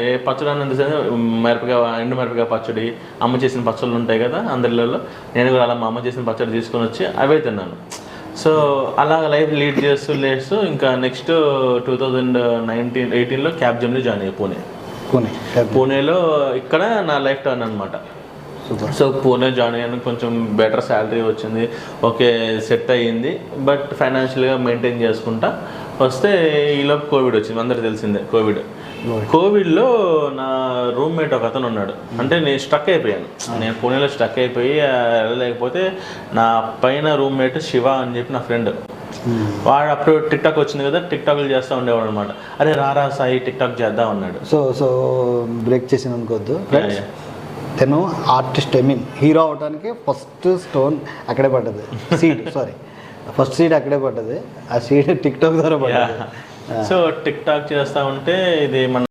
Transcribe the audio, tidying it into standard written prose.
ఏ పచ్చడి అన్నది మిరపకాయ, ఎండు మిరపకాయ పచ్చడి, అమ్మ చేసిన పచ్చళ్ళు ఉంటాయి కదా అందరిలో, నేను కూడా అలా మా అమ్మ చేసిన పచ్చడి తీసుకొని వచ్చి అవే తిన్నాను. సో అలా లైఫ్ లీడ్ చేస్తూ ఇంకా నెక్స్ట్ 2018లో క్యాబ్ జమ్ని జాయిన్ అయ్యి పూణేలో ఇక్కడ నా లైఫ్ టర్న్ అనమాట. సో పూణే జాయిన్ అయ్యాను, కొంచెం బెటర్ శాలరీ వచ్చింది, ఓకే సెట్ అయ్యింది. బట్ ఫైనాన్షియల్గా మెయింటైన్ చేసుకుంటా వస్తే ఈలోపు కోవిడ్ వచ్చింది, అందరికి తెలిసిందే. కోవిడ్లో నా రూమ్మేట్ ఒక అతను ఉన్నాడు. అంటే నేను స్ట్రక్ అయిపోయాను, నేను పూణేలో స్ట్రక్ అయిపోయి వెళ్ళలేకపోతే నా పైన రూమ్మేట్ శివ అని చెప్పి నా ఫ్రెండ్, వాడు అప్పుడు టిక్టాక్ వచ్చింది కదా, టిక్టాక్లు చేస్తూ ఉండేవాడు అనమాట. అరే రారా సాయి టిక్టాక్ చేద్దాం అన్నాడు. సో బ్రేక్ చేసిన అనుకోవద్దు, తను ఆర్టిస్ట్, హీరో అవడానికి ఫస్ట్ స్టోన్ అక్కడే పడ్డది, ఫస్ట్ సీడ్ అక్కడే పడ్డది. ఆ సీడ్ టిక్టాక్ ద్వారా పడ్డది. సో టిక్టాక్ చేస్తూ ఉంటే ఇది మన